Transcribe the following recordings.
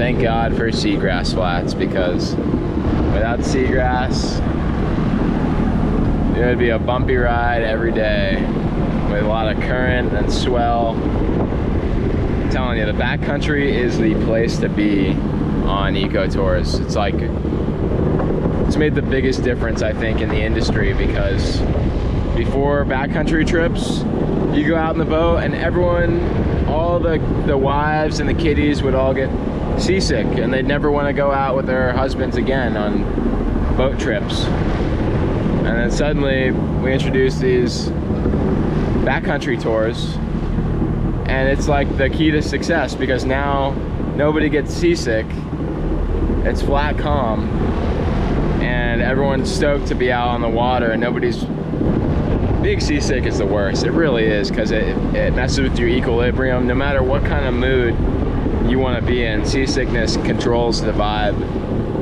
thank God for seagrass flats, because without seagrass, it would be a bumpy ride every day with a lot of current and swell. I'm telling you, the backcountry is the place to be on eco tours. It's like, it's made the biggest difference, I think, in the industry, because before backcountry trips, you go out in the boat and everyone, all the wives and the kiddies would all get seasick and they'd never want to go out with their husbands again on boat trips. And then suddenly we introduced these backcountry tours, and it's like the key to success, because now nobody gets seasick, it's flat calm, and everyone's stoked to be out on the water, and nobody's being seasick is the worst. It really is, because it messes with your equilibrium. No matter what kind of mood you want to be in, seasickness controls the vibe,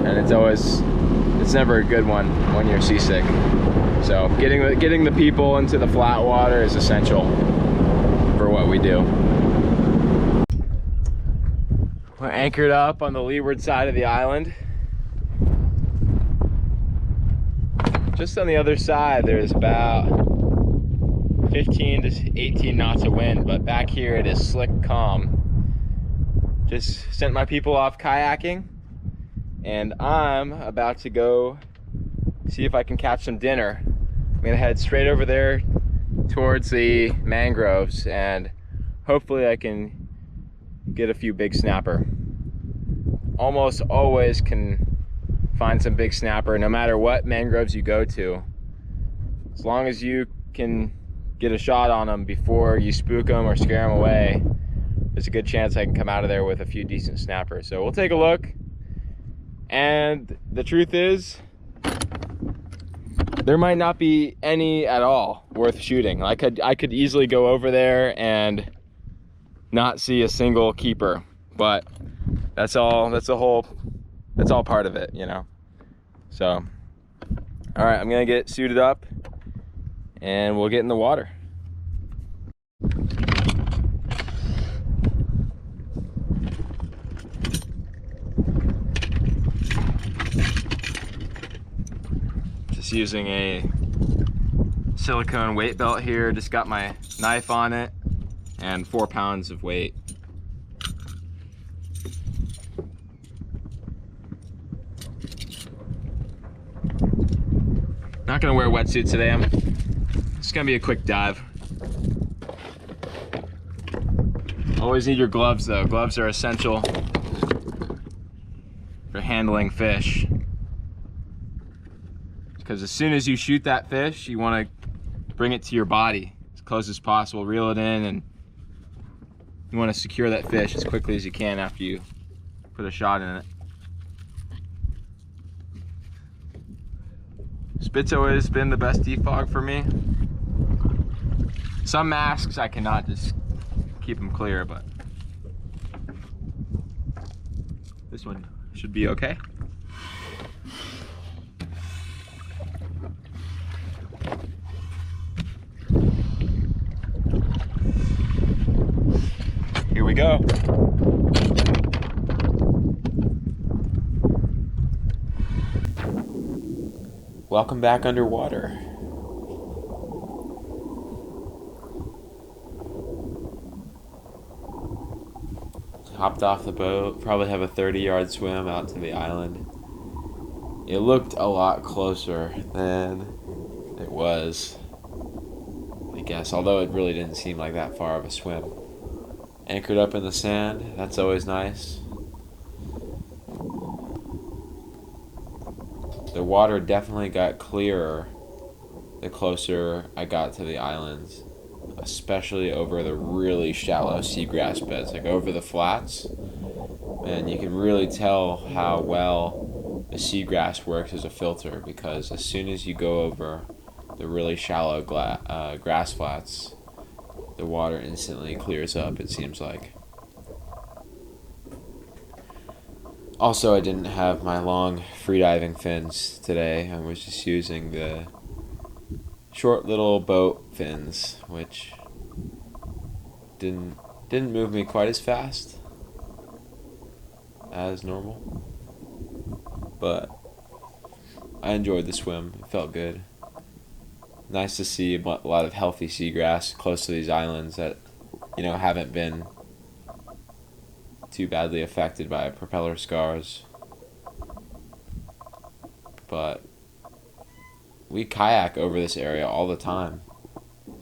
and it's never a good one when you're seasick. So getting the people into the flat water is essential for what we do. We're anchored up on the leeward side of the island. Just on the other side, there's about 15 to 18 knots of wind, but back here it is slick calm. Just sent my people off kayaking, and I'm about to go see if I can catch some dinner. I'm gonna head straight over there towards the mangroves, and hopefully I can get a few big snapper. Almost always can find some big snapper no matter what mangroves you go to. As long as you can get a shot on them before you spook them or scare them away, there's a good chance I can come out of there with a few decent snappers. So we'll take a look. And the truth is, there might not be any at all worth shooting. I could easily go over there and not see a single keeper, but that's all part of it, you know. So, all right, I'm gonna get suited up and we'll get in the water. Just using a silicone weight belt here, just got my knife on it and 4 pounds of weight. Not gonna wear a wetsuit today. It's gonna be a quick dive. Always need your gloves though. Gloves are essential for handling fish, because as soon as you shoot that fish, you want to bring it to your body as close as possible, reel it in, and you want to secure that fish as quickly as you can after you put a shot in it. Spit's always been the best defog for me. Some masks I cannot just keep them clear, but this one should be okay. Here we go. Welcome back underwater. Hopped off the boat, probably have a 30-yard swim out to the island. It looked a lot closer than it was, I guess, although it really didn't seem like that far of a swim. Anchored up in the sand, that's always nice. The water definitely got clearer the closer I got to the islands, especially over the really shallow seagrass beds, like over the flats. And you can really tell how well the seagrass works as a filter, because as soon as you go over the really shallow grass flats, the water instantly clears up, it seems like. Also, I didn't have my long freediving fins today. I was just using the short little boat fins, which didn't move me quite as fast. as normal. But I enjoyed the swim. It felt good. Nice to see a lot of healthy seagrass close to these islands that, haven't been too badly affected by propeller scars. But we kayak over this area all the time,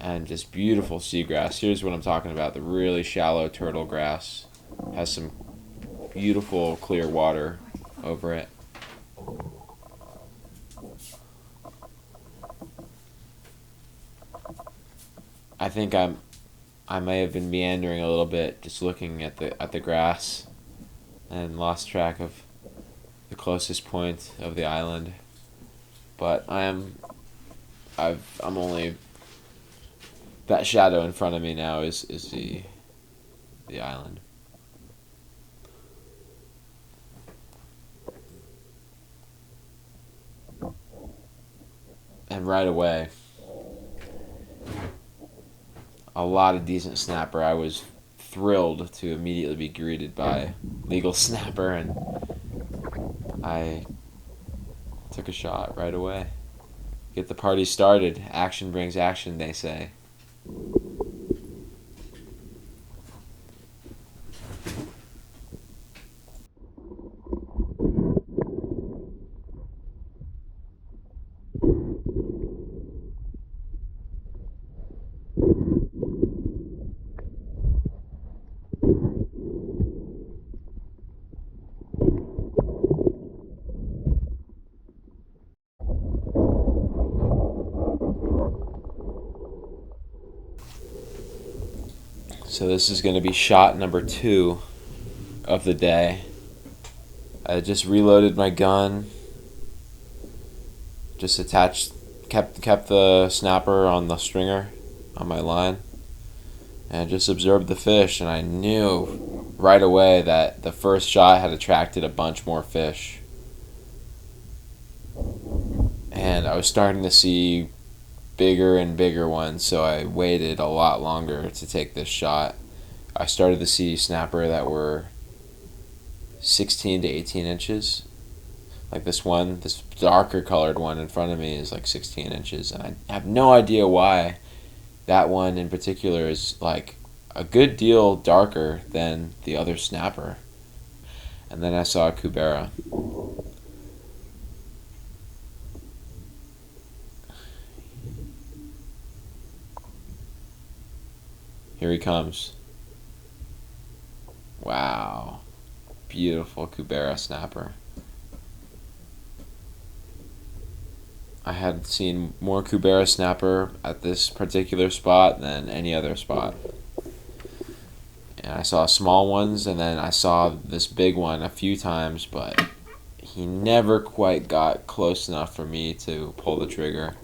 and just beautiful seagrass. Here's what I'm talking about. The really shallow turtle grass has some beautiful clear water over it. I think I may have been meandering a little bit, just looking at the grass, and lost track of the closest point of the island. But I'm only, that shadow in front of me now is the island. And right away, a lot of decent snapper. I was thrilled to immediately be greeted by legal snapper, and I took a shot right away. Get the party started. Action brings action, they say. So this is going to be shot number 2 of the day. I just reloaded my gun. Just kept the snapper on the stringer on my line, and just observed the fish, and I knew right away that the first shot had attracted a bunch more fish. And I was starting to see bigger and bigger ones, so I waited a lot longer to take this shot. I started to see snapper that were 16 to 18 inches. Like this darker colored one in front of me is like 16 inches, and I have no idea why that one in particular is like a good deal darker than the other snapper. And then I saw a cubera. Here he comes. Wow. Beautiful cubera snapper. I had seen more cubera snapper at this particular spot than any other spot. And I saw small ones, and then I saw this big one a few times, but he never quite got close enough for me to pull the trigger.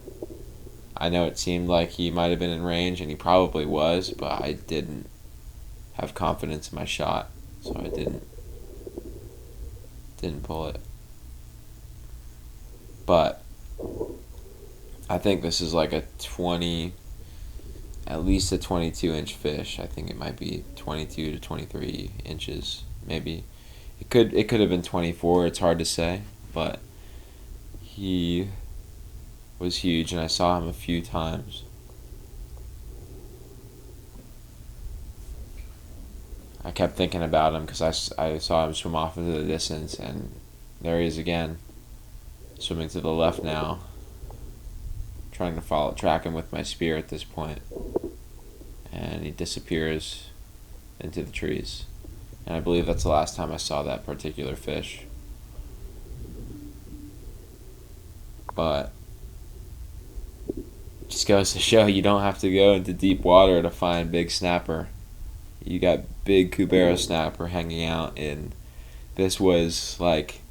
I know it seemed like he might have been in range, and he probably was, but I didn't have confidence in my shot, so I didn't pull it. But I think this is like at least a 22-inch fish. I think it might be 22 to 23 inches, maybe. It could have been 24. It's hard to say, but he was huge, and I saw him a few times. I kept thinking about him because I saw him swim off into the distance, and there he is again, swimming to the left now, trying to track him with my spear at this point, and he disappears into the trees. And I believe that's the last time I saw that particular fish. But just goes to show you don't have to go into deep water to find big snapper. You got big cubera snapper hanging out, and this was like,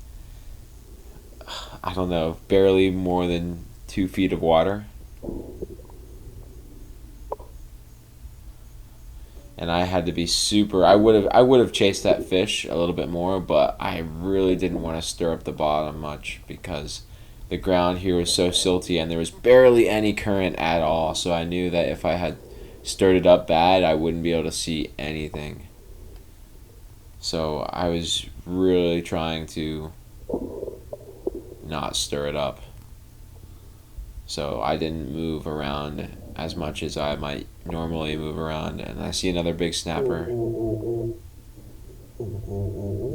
I don't know, barely more than 2 feet of water. And I had to be I would have chased that fish a little bit more, but I really didn't want to stir up the bottom much because the ground here was so silty and there was barely any current at all, so I knew that if I had stirred it up bad, I wouldn't be able to see anything. So I was really trying to not stir it up. So I didn't move around as much as I might normally move around. And I see another big snapper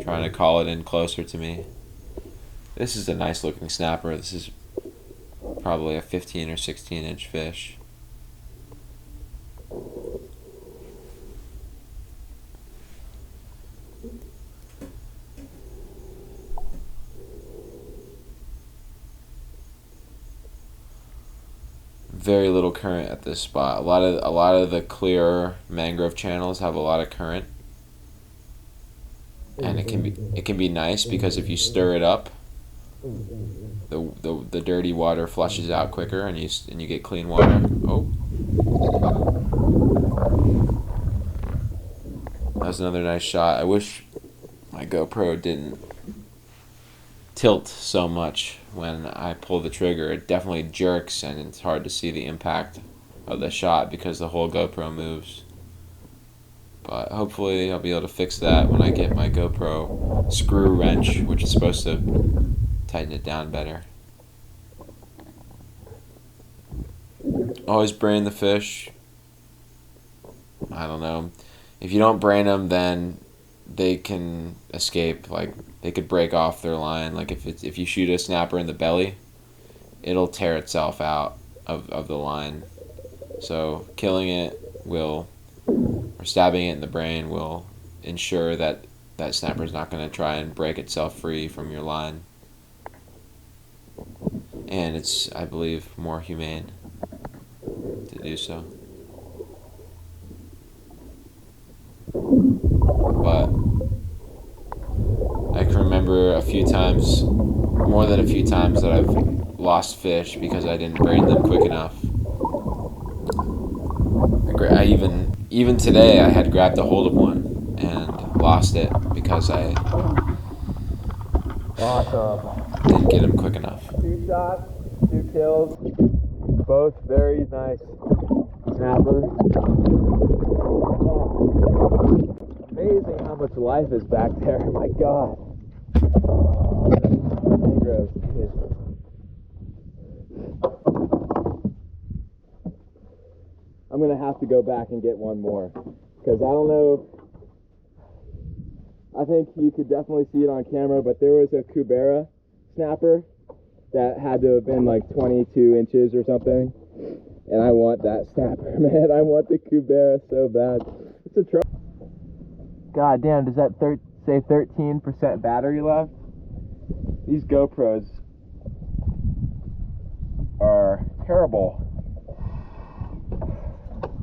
trying to call it in closer to me. This is a nice looking snapper. This is probably a 15 or 16 inch fish. Very little current at this spot. A lot of the clear mangrove channels have a lot of current, and it can be nice because if you stir it up, the dirty water flushes out quicker, and you get clean water. Oh, that was another nice shot. I wish my GoPro didn't tilt so much when I pull the trigger. It definitely jerks, and it's hard to see the impact of the shot because the whole GoPro moves. But hopefully I'll be able to fix that when I get my GoPro screw wrench, which is supposed to tighten it down better. Always brain the fish. I don't know. If you don't brain them, then they can escape. Like, they could break off their line. Like if you shoot a snapper in the belly, it'll tear itself out of the line. So killing it or stabbing it in the brain will ensure that that snapper's not going to try and break itself free from your line. And it's, I believe, more humane to do so. But I can remember more than a few times that I've lost fish because I didn't brain them quick enough. I even today I had grabbed a hold of one and lost it because I didn't get him quick enough. 2 shots, 2 kills, both very nice snapper. Amazing how much life is back there. My God. Mangroves. I'm gonna have to go back and get one more because I don't know. I think you could definitely see it on camera, but there was a Cubera snapper that had to have been like 22 inches or something, and I want that snapper, man. I want the Cubera so bad. It's a trouble. God damn, does that say 13% battery left? These GoPros are terrible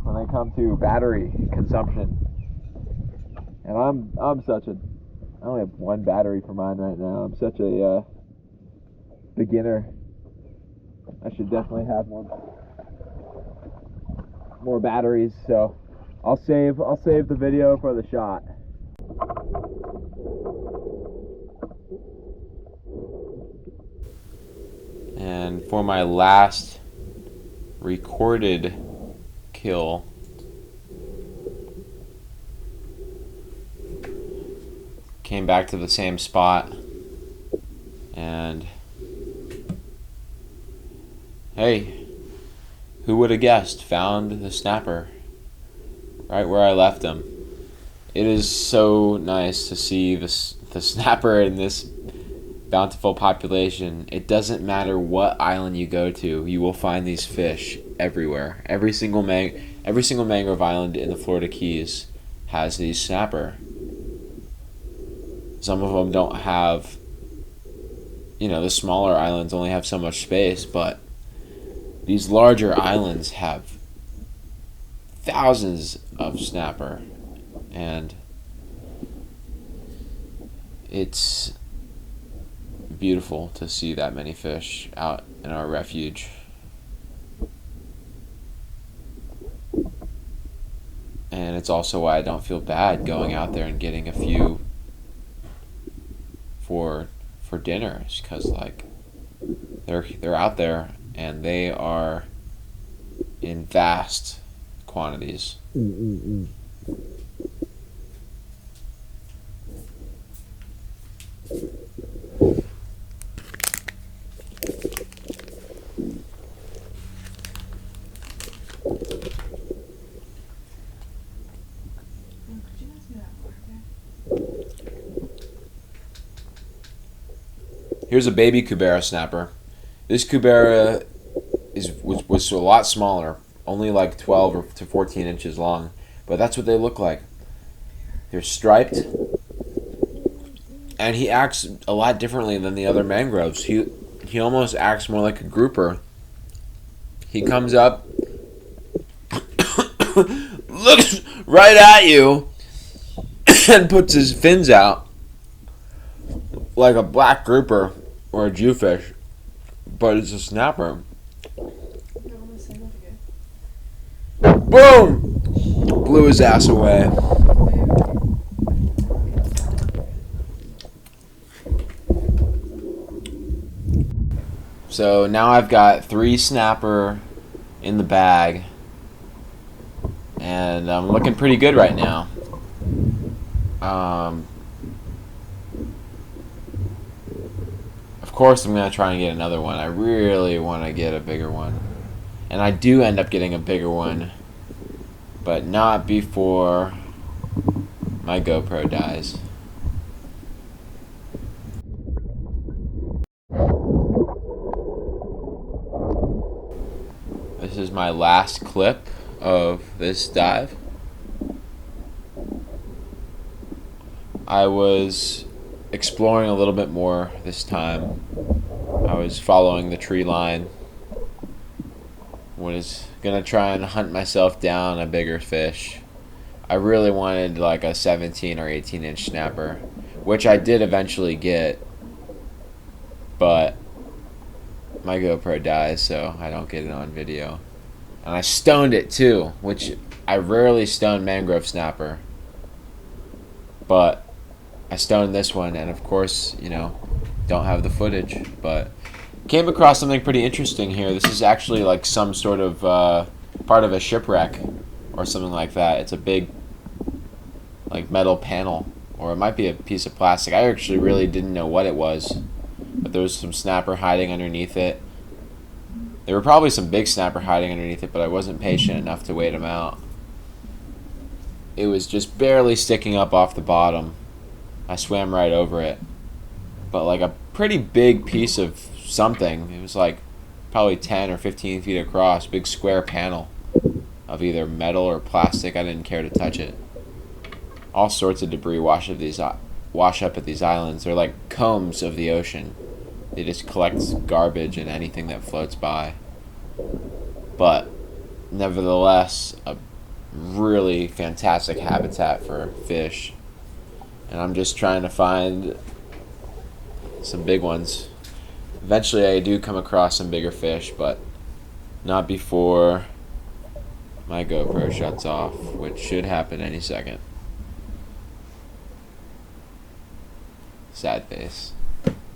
when they come to battery consumption. And I only have 1 battery for mine right now. I'm such a beginner. I should definitely have more batteries, so I'll save the video for the shot. And for my last recorded kill, came back to the same spot, and hey, who would have guessed? Found the snapper right where I left him. It is so nice to see the snapper in this bountiful population. It doesn't matter what island you go to, you will find these fish everywhere. Every single mangrove island in the Florida Keys has these snapper. Some of them don't have, the smaller islands only have so much space, but these larger islands have thousands of snapper, and it's beautiful to see that many fish out in our refuge. And it's also why I don't feel bad going out there and getting a few for dinner, because they're out there and they are in vast quantities. Here's a baby cubera snapper. This cubera was a lot smaller, only like 12 or to 14 inches long, but that's what they look like. They're striped, and he acts a lot differently than the other mangroves. He almost acts more like a grouper. He comes up, looks right at you, and puts his fins out like a black grouper or a jewfish, but it's a snapper. Boom! Blew his ass away. So now I've got 3 snapper in the bag, and I'm looking pretty good right now. Of course I'm going to try and get another one. I really want to get a bigger one. And I do end up getting a bigger one, but not before my GoPro dies. This is my last clip of this dive. I was exploring a little bit more this time. I was following the tree line. Was gonna try and hunt myself down a bigger fish. I really wanted like a 17 or 18 inch snapper, which I did eventually get, but my GoPro dies, so I don't get it on video. And I stoned it too, which I rarely stone mangrove snapper, but I stoned this one, and of course, don't have the footage, but came across something pretty interesting here. This is actually like some sort of part of a shipwreck or something like that. It's a big like metal panel, or it might be a piece of plastic. I actually really didn't know what it was, but there was some snapper hiding underneath it. There were probably some big snapper hiding underneath it, but I wasn't patient enough to wait them out. It was just barely sticking up off the bottom. I swam right over it, but like a pretty big piece of something. It was like probably 10 or 15 feet across, big square panel of either metal or plastic. I didn't care to touch it. All sorts of debris wash up at these islands. They're like combs of the ocean. They just collect garbage and anything that floats by. But nevertheless, a really fantastic habitat for fish. And I'm just trying to find some big ones. Eventually I do come across some bigger fish, but not before my GoPro shuts off, which should happen any second. Sad face.